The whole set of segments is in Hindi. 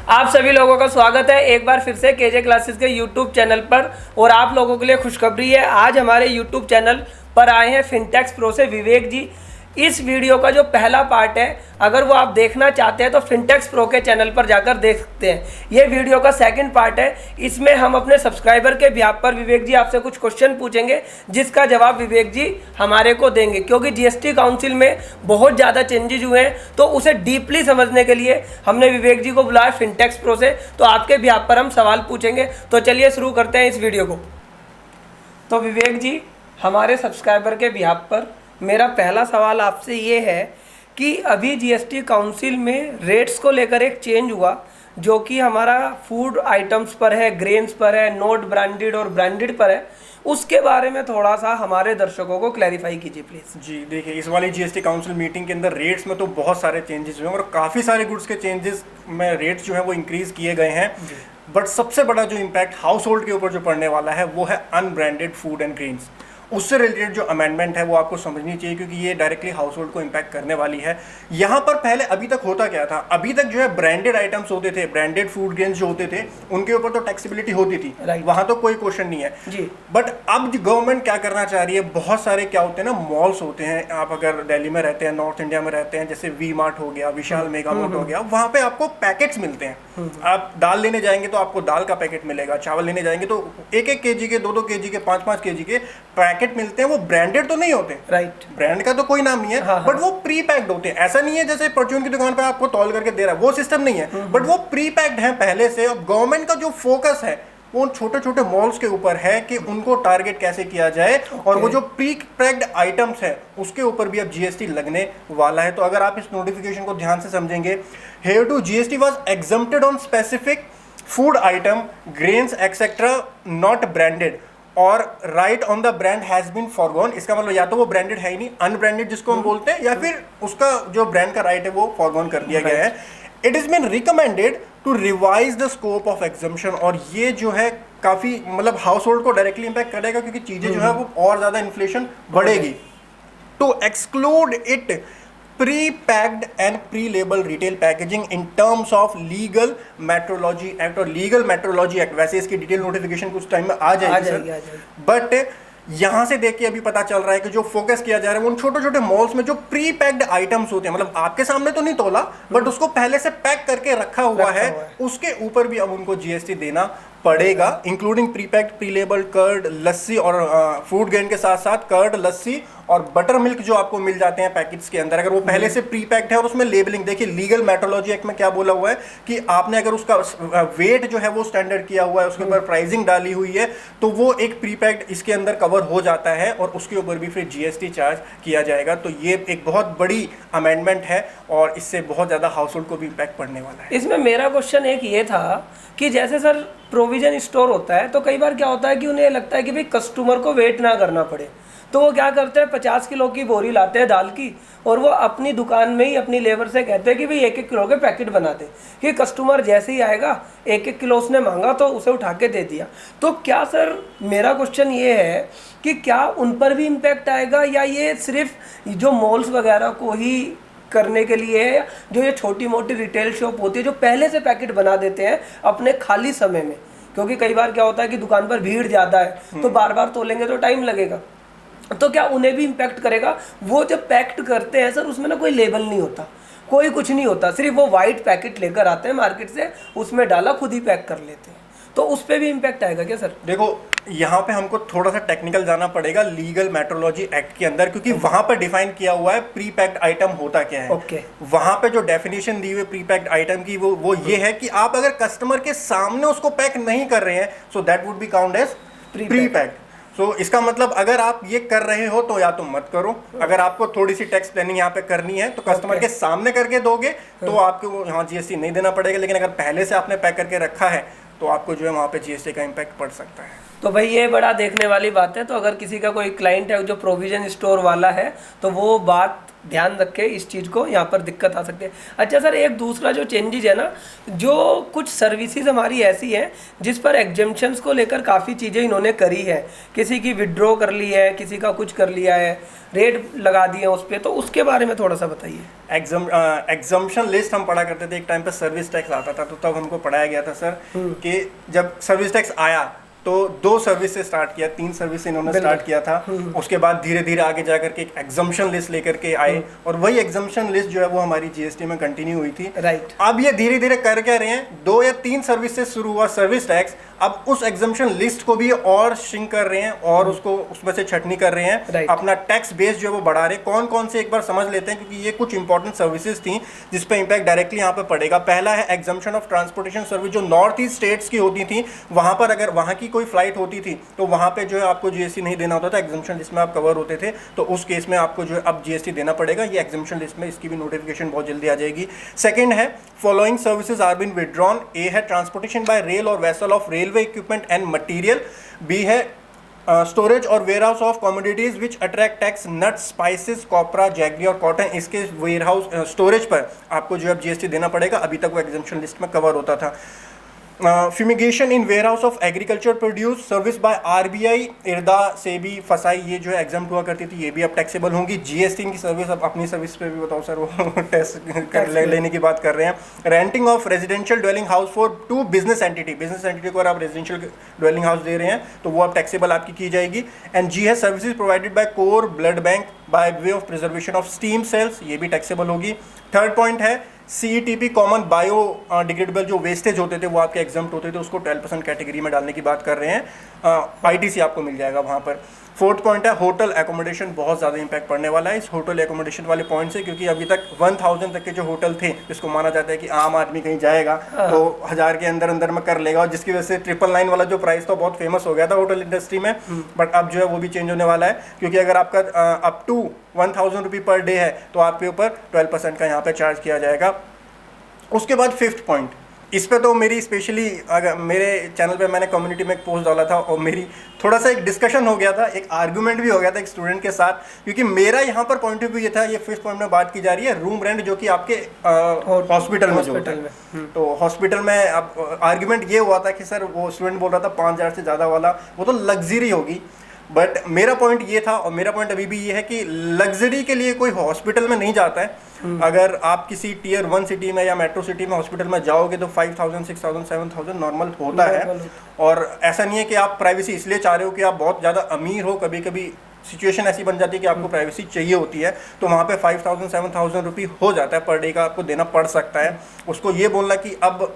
आप सभी लोगों का स्वागत है एक बार फिर से केजे क्लासेस के यूट्यूब चैनल पर। और आप लोगों के लिए खुशखबरी है, आज हमारे यूट्यूब चैनल पर आए हैं फिनटेक्स प्रो से विवेक जी। इस वीडियो का जो पहला पार्ट है, अगर वो आप देखना चाहते हैं तो फिनटेक्स प्रो के चैनल पर जाकर देख सकते हैं। ये वीडियो का सेकंड पार्ट है, इसमें हम अपने सब्सक्राइबर के बिहाफ पर विवेक जी आपसे कुछ क्वेश्चन पूछेंगे, जिसका जवाब विवेक जी हमारे को देंगे। क्योंकि जीएसटी काउंसिल में बहुत ज़्यादा चेंजेज हुए हैं, तो उसे डीपली समझने के लिए हमने विवेक जी को बुलाया फिनटेक्स प्रो से। तो आपके बिहाफ पर हम सवाल पूछेंगे। तो चलिए शुरू करते हैं इस वीडियो को। तो विवेक जी, हमारे सब्सक्राइबर के बिहाफ पर मेरा पहला सवाल आपसे ये है कि अभी जीएसटी काउंसिल में रेट्स को लेकर एक चेंज हुआ, जो कि हमारा फूड आइटम्स पर है, ग्रेन्स पर है, नॉट ब्रांडेड और ब्रांडेड पर है। उसके बारे में थोड़ा सा हमारे दर्शकों को क्लैरिफाई कीजिए प्लीज़। जी देखिए, इस वाली जीएसटी काउंसिल मीटिंग के अंदर रेट्स में तो बहुत सारे चेंजेस हुए हैं और काफ़ी सारे गुड्स के चेंजेस में रेट्स जो है वो इंक्रीज़ किए गए हैं। बट सबसे बड़ा जो इम्पैक्ट हाउस होल्ड के ऊपर जो पड़ने वाला है वो है अनब्रांडेड फूड एंड ग्रेन्स। उससे रिलेटेड जो अमेंडमेंट है वो आपको समझनी चाहिए, क्योंकि ये डायरेक्टली हाउस होल्ड को इम्पैक्ट करने वाली है। यहाँ पर पहले अभी तक होता क्या था, अभी तक जो है ब्रांडेड आइटम्स होते थे, ब्रांडेड फूड ग्रेन्स जो होते थे उनके ऊपर तो टैक्सेबिलिटी होती थी, वहाँ तो कोई क्वेश्चन नहीं है जी। बट अब गवर्नमेंट क्या करना चाह रही है, बहुत सारे क्या होते हैं ना, मॉल्स होते हैं। आप अगर दिल्ली में रहते हैं, नॉर्थ इंडिया में रहते हैं, जैसे वी मार्ट हो गया, विशाल मेगा मार्ट हो गया, वहाँ पे आपको पैकेट्स मिलते हैं। आप दाल लेने जाएंगे तो आपको दाल का पैकेट मिलेगा, चावल लेने जाएंगे तो 1-1 केजी के, 2-2 केजी के, 5-5 केजी के पैकेट मिलते हैं। वो ब्रांडेड तो नहीं होते, राइट, ब्रांड का तो कोई नाम नहीं है, बट वो प्री पैक्ड होते हैं। ऐसा नहीं है जैसे परचून की दुकान पे आपको तौल करके दे रहा है, वो सिस्टम नहीं है, बट वो प्री पैक्ड है पहले से। अब गवर्नमेंट का जो फोकस है वो उन छोटे छोटे मॉल्स के ऊपर है कि उनको टारगेट कैसे किया जाए, और वो जो प्री पैक्ड आइटम्स है उसके ऊपर भी अब जीएसटी लगने वाला है। तो अगर आप इस नोटिफिकेशन को ध्यान से समझेंगे, hitherto GST was exempted on specific food item, grains etcetera not branded, और right on the brand has been forgone. इसका मतलब या तो वो ब्रांडेड है ही नहीं, अनब्रांडेड जिसको हम बोलते हैं, या फिर उसका जो ब्रांड का राइट है वो फॉरगॉन कर दिया गया है। It is been recommended to revise the scope of exemption, और ये जो है काफी मतलब हाउस होल्ड को डायरेक्टली इंपैक्ट करेगा, क्योंकि चीजें जो है वो और ज्यादा इन्फ्लेशन बढ़ेगी। To exclude it prepacked and prelabel retail packaging in terms of legal metrology act और लीगल मेट्रोलॉजी एक्ट। वैसे इसकी डिटेल नोटिफिकेशन कुछ टाइम में आ जाएगी, बट यहाँ से देख के अभी पता चल रहा है कि जो फोकस किया जा रहा है वो उन छोटे छोटे मॉल्स में जो प्री पैक्ड आइटम्स होते हैं, मतलब आपके सामने तो नहीं तोला बट उसको पहले से पैक करके रखा हुआ है, उसके ऊपर भी अब उनको जीएसटी देना पड़ेगा, including pre packed, pre labelled curd, lassi और फूड ग्रेन के साथ साथ कर्ड, लस्सी और बटर मिल्क जो आपको मिल जाते हैं पैकेट्स के अंदर, अगर वो पहले से प्री पैक्ड है और उसमें लेबलिंग देखिए, लीगल मेट्रोलॉजी एक्ट में क्या बोला हुआ है कि आपने अगर उसका वेट जो है वो स्टैंडर्ड किया हुआ है, उसके ऊपर प्राइसिंग डाली हुई है, तो वो एक प्री पैक्ड इसके अंदर कवर हो जाता है और उसके ऊपर भी फिर जीएसटी चार्ज किया जाएगा। तो ये एक बहुत बड़ी अमेंडमेंट है और इससे बहुत ज़्यादा हाउस होल्ड को भी इम्पैक्ट पड़ने वाला है। इसमें मेरा क्वेश्चन एक ये था कि जैसे सर प्रोविजन स्टोर होता है, तो कई बार क्या होता है कि उन्हें लगता है कि भाई कस्टमर को वेट ना करना पड़े, तो वो क्या करते हैं, 50 किलो की बोरी लाते हैं दाल की, और वो अपनी दुकान में ही अपनी लेबर से कहते हैं कि भाई 1-1 किलो के पैकेट बना दे, कि कस्टमर जैसे ही आएगा 1-1 किलो उसने मांगा तो उसे उठा के दे दिया। तो क्या सर, मेरा क्वेश्चन ये है कि क्या उन पर भी इम्पैक्ट आएगा, या ये सिर्फ जो मॉल्स वगैरह को ही करने के लिए है, जो ये छोटी मोटी रिटेल शॉप होती है जो पहले से पैकेट बना देते हैं अपने खाली समय में? क्योंकि कई बार क्या होता है कि दुकान पर भीड़ ज़्यादा है, तो बार बार तोलेंगे तो टाइम लगेगा, तो क्या उन्हें भी इम्पैक्ट करेगा? वो जब पैक्ड करते हैं सर, उसमें ना कोई लेबल नहीं होता, कोई कुछ नहीं होता, सिर्फ वो वाइट पैकेट लेकर आते हैं मार्केट से, उसमें डाला, खुद ही पैक कर लेते हैं, तो उस पर भी इम्पैक्ट आएगा क्या सर? देखो, यहाँ पे हमको थोड़ा सा टेक्निकल जाना पड़ेगा लीगल मेट्रोलॉजी एक्ट के अंदर, क्योंकि वहां पर डिफाइन किया हुआ है प्री पैक्ड आइटम होता क्या है। वहां पे जो डेफिनेशन दी हुई प्री पैक्ड आइटम की वो ये है कि आप अगर कस्टमर के सामने उसको पैक नहीं कर रहे हैं, so that would be count as pre packed. तो इसका मतलब अगर आप ये कर रहे हो तो या तो मत करो, अगर आपको थोड़ी सी टैक्स प्लानिंग यहाँ पे करनी है तो कस्टमर के सामने करके दोगे तो आपको यहाँ जीएसटी नहीं देना पड़ेगा, लेकिन अगर पहले से आपने पैक करके रखा है तो आपको जो है वहाँ पे जीएसटी का इम्पैक्ट पड़ सकता है। तो भाई ये बड़ा देखने वाली बात है। तो अगर किसी का कोई क्लाइंट है जो प्रोविजन स्टोर वाला है, तो वो बात ध्यान रखें इस चीज़ को, यहाँ पर दिक्कत आ सकती है। अच्छा सर, एक दूसरा जो चेंजेज है ना, जो कुछ सर्विसेज हमारी ऐसी हैं जिस पर एग्जेम्पशंस को लेकर काफ़ी चीज़ें इन्होंने करी है, किसी की विड्रॉ कर ली है, किसी का कुछ कर लिया है, रेट लगा दिए उस पर, तो उसके बारे में थोड़ा सा बताइए। एग्जम्पशन लिस्ट हम पढ़ा करते थे एक टाइम पे, सर्विस टैक्स आता था, तो तब हमको पढ़ाया गया था सर कि जब सर्विस टैक्स आया तो 2 सर्विस से स्टार्ट किया, 3 सर्विस से इन्होंने स्टार्ट किया था। उसके बाद धीरे धीरे आगे जाकर के एक एग्जम्पशन लिस्ट लेकर के आए, और वही एग्जम्पशन लिस्ट जो है वो हमारी जीएसटी में कंटिन्यू हुई थी। राइट। अब ये धीरे धीरे कर क्या रहे हैं, 2 या 3 सर्विस से शुरू हुआ सर्विस टैक्स, अब उस एग्जम्पशन लिस्ट को भी और श्रिंक कर रहे हैं और उसको उसमें से छटनी कर रहे हैं। Right. अपना टैक्स बेस जो है वो बढ़ा रहे हैं। कौन कौन से एक बार समझ लेते हैं, क्योंकि ये कुछ इंपॉर्टेंट सर्विसेज थी जिस पे इंपैक्ट डायरेक्टली यहाँ पे पड़ेगा। पहला है एग्जम्पशन ऑफ ट्रांसपोर्टेशन सर्विस, जो नॉर्थ ईस्ट स्टेट्स की होती थी, वहां पर अगर वहां की कोई फ्लाइट होती थी तो वहां पे जो है आपको जीएसटी नहीं देना होता था, एग्जम्पशन लिस्ट में आप कवर होते थे, तो उस केस में आपको जो है अब जीएसटी देना पड़ेगा। ये एग्जम्पशन लिस्ट में इसकी भी नोटिफिकेशन बहुत जल्दी आ जाएगी। सेकंड है following services are been withdrawn. A है ट्रांसपोर्टेशन बाय रेल और vessel of railway equipment and material. B है स्टोरेज और warehouse of commodities which attract tax, nuts, spices, copra, jaggery और कॉटन। इसके वेयर हाउस स्टोरेज पर आपको जो है जीएसटी देना पड़ेगा, अभी तक वो एग्जम्पशन लिस्ट में कवर होता था। Fumigation in warehouse of agriculture produce, service by RBI, IRDA, SEBI, FSSAI, ये जो है एग्जाम्प्ट हुआ करती थी, ये भी अब टैक्सेबल होंगी। जीएसटी की सर्विस, अब अपनी सर्विस पे भी बताओ सर, वो टैक्स लेने की बात कर रहे हैं। Renting of residential dwelling house for to business entity, business entity को अगर आप रेजिडेंशियल ड्वेलिंग हाउस दे रहे हैं तो वो अब टैक्सेबल आपकी की जाएगी। एंड जी है services provided by core blood bank by way of preservation of stem cells, ये भी टैक्सेबल होगी। थर्ड पॉइंट है सीईटीपी कॉमन बायो डिग्रेडेबल जो वेस्टेज होते थे वो आपके एग्जाम्प्ट होते थे, उसको 12% कैटेगरी में डालने की बात कर रहे हैं। आईटीसी आपको मिल जाएगा वहाँ पर। फोर्थ पॉइंट है होटल एकोमोडेशन, बहुत ज़्यादा इंपैक्ट पड़ने वाला है इस होटल एकोमोडेशन वाले पॉइंट से, क्योंकि अभी तक 1000 तक के जो होटल थे, जिसको माना जाता है कि आम आदमी कहीं जाएगा तो 1000 के अंदर अंदर में कर लेगा, और जिसकी वजह से 999 वाला जो प्राइस था बहुत फेमस हो गया था होटल इंडस्ट्री में। बट अब जो है वो भी चेंज होने वाला है, क्योंकि अगर आपका अप टू 1000 रुपये पर डे है तो आपके ऊपर 12% का यहाँ पर चार्ज किया जाएगा। उसके बाद फिफ्थ पॉइंट, इस पे तो मेरी स्पेशली अगर मेरे चैनल पे मैंने कम्युनिटी में एक पोस्ट डाला था और मेरी थोड़ा सा एक डिस्कशन हो गया था, एक आर्गुमेंट भी हो गया था एक स्टूडेंट के साथ, क्योंकि मेरा यहाँ पर पॉइंट ऑफ व्यू ये था, ये फिफ्थ पॉइंट में बात की जा रही है रूम रेंट जो कि आपके हॉस्पिटल में जो होता है। तो हॉस्पिटल में अब आर्गुमेंट ये हुआ था कि सर वो स्टूडेंट बोल रहा था 5000 से ज़्यादा वाला वो तो लग्जरी होगी, बट मेरा पॉइंट ये था और मेरा पॉइंट अभी भी ये है कि लग्जरी के लिए कोई हॉस्पिटल में नहीं जाता है। अगर आप किसी टियर 1 सिटी में या मेट्रो सिटी में हॉस्पिटल में जाओगे तो 5000, 6000, 7000 नॉर्मल होता है। और ऐसा नहीं है कि आप प्राइवेसी इसलिए चाह रहे हो कि आप बहुत ज़्यादा अमीर हो, कभी कभी सिचुएशन ऐसी बन जाती है कि आपको प्राइवेसी चाहिए होती है, तो वहाँ पे 5000, 7000 रुपये हो जाता है पर डे का, आपको देना पड़ सकता है। उसको ये बोलना कि अब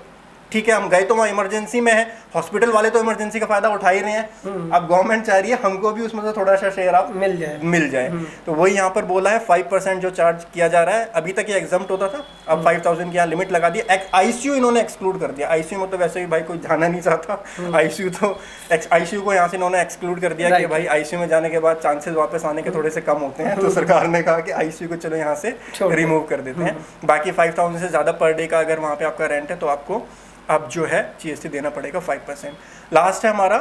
ठीक है हम गए तो वहाँ इमरजेंसी में है, हॉस्पिटल वाले तो इमरजेंसी का फायदा उठा ही रहे हैं, अब गवर्नमेंट चाह रही है हमको भी उसमें से थोड़ा सा शेयर आप मिल जाए। तो वही यहाँ पर बोला है 5% जो चार्ज किया जा रहा है, अभी तक ये एग्जाम्प्ट होता था, अब 5000 की यहाँ लिमिट लगा दी। आईसीयू इन्होंने एक्सक्लूड कर दिया, आईसीयू में तो वैसे भी भाई कोई जाना नहीं चाहता, आईसीयू को यहाँ से इन्होंने एक्सक्लूड कर दिया कि भाई आईसीयू में जाने के बाद चांसेस वापस आने के थोड़े से कम होते हैं, तो सरकार ने कहा कि आईसीयू को चलो यहाँ से रिमूव कर देते हैं। बाकी 5000 से ज़्यादा पर डे का अगर वहाँ पे आपका रेंट है तो आपको अब जो है जीएसटी देना पड़ेगा 5%। लास्ट है हमारा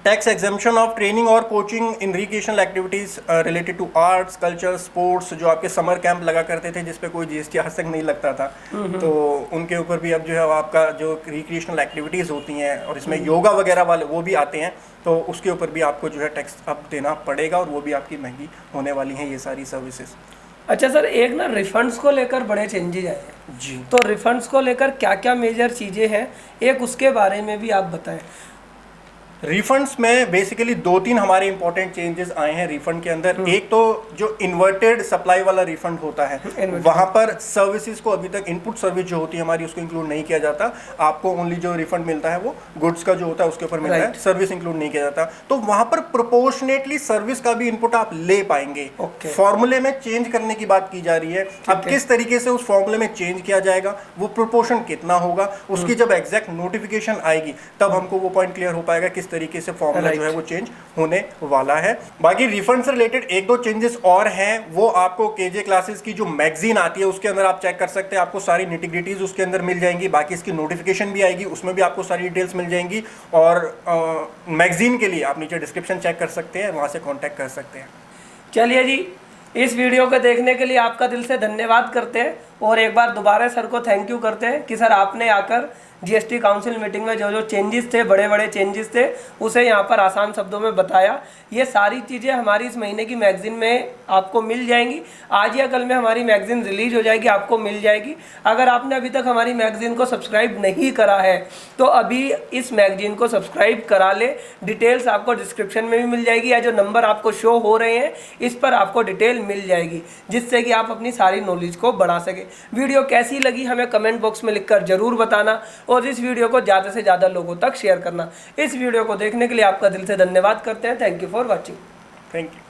टैक्स एग्जेम्पशन ऑफ ट्रेनिंग और coaching in recreational activities related to arts, culture, sports, जो आपके समर कैंप लगा करते थे जिस पे कोई जीएसटी आज तक नहीं लगता था, तो उनके ऊपर भी अब जो है आपका जो रिक्रिएशनल एक्टिविटीज़ होती हैं और इसमें योगा वगैरह वाले वो भी आते हैं, तो उसके ऊपर भी आपको जो है टैक्स अब देना पड़ेगा और वो भी आपकी महंगी होने वाली हैं ये सारी सर्विसेज। अच्छा सर, एक ना रिफंड्स को लेकर बड़े चेंजेज आए हैं जी, तो रिफंड्स को लेकर क्या क्या मेजर चीज़ें हैं, एक उसके बारे में भी आप बताएं। रिफंड्स में बेसिकली 2-3 हमारे इंपॉर्टेंट चेंजेस आए हैं रिफंड के अंदर। एक तो जो इन्वर्टेड सप्लाई वाला रिफंड होता है, वहां पर सर्विसेज को अभी तक इनपुट सर्विस जो होती है हमारी उसको इंक्लूड नहीं किया जाता, आपको ओनली जो रिफंड मिलता है वो गुड्स का जो होता है उसके ऊपर मिलता है, सर्विस इंक्लूड नहीं किया जाता। तो वहां पर प्रोपोर्शनेटली सर्विस का भी इनपुट आप ले पाएंगे। फॉर्मूले में चेंज करने की बात की जा रही है, अब किस तरीके से उस फॉर्मूले में चेंज किया जाएगा, वो प्रोपोर्शन कितना होगा, उसकी जब एग्जैक्ट नोटिफिकेशन आएगी तब हमको वो पॉइंट क्लियर हो पाएगा किस तरीके से फॉर्मूला जो है वो चेंज होने वाला है। बाकी रिफंड से रिलेटेड 1-2 चेंजेस और हैं, वो आपको केजे क्लासेस की जो मैगजीन आती है उसके अंदर आप चेक कर सकते हैं, आपको सारी निटिग्रिटीज उसके अंदर मिल जाएंगी। बाकी इसकी नोटिफिकेशन भी आएगी, उसमें भी आपको सारी डिटेल्स मिल जाएंगी। और मैगजीन के लिए आप नीचे डिस्क्रिप्शन चेक कर सकते हैं, वहां से कॉन्टैक्ट कर सकते हैं। चलिए जी, इस वीडियो को देखने के लिए आपका दिल से धन्यवाद करते हैं और एक बार दोबारा सर को थैंक यू करते हैं कि सर आपने आकर जीएसटी काउंसिल मीटिंग में जो जो चेंजेस थे, बड़े बड़े चेंजेस थे, उसे यहाँ पर आसान शब्दों में बताया। ये सारी चीज़ें हमारी इस महीने की मैगजीन में आपको मिल जाएंगी। आज या कल में हमारी मैगजीन रिलीज हो जाएगी, आपको मिल जाएगी। अगर आपने अभी तक हमारी मैगजीन को सब्सक्राइब नहीं करा है तो अभी इस मैगजीन को सब्सक्राइब करा ले। डिटेल्स आपको डिस्क्रिप्शन में भी मिल जाएगी, या जो नंबर आपको शो हो रहे हैं इस पर आपको डिटेल मिल जाएगी, जिससे कि आप अपनी सारी नॉलेज को बढ़ा सके। वीडियो कैसी लगी हमें कमेंट बॉक्स में लिखकर जरूर बताना और इस वीडियो को ज़्यादा से ज़्यादा लोगों तक शेयर करना। इस वीडियो को देखने के लिए आपका दिल से धन्यवाद करते हैं। Thank you for watching. Thank you.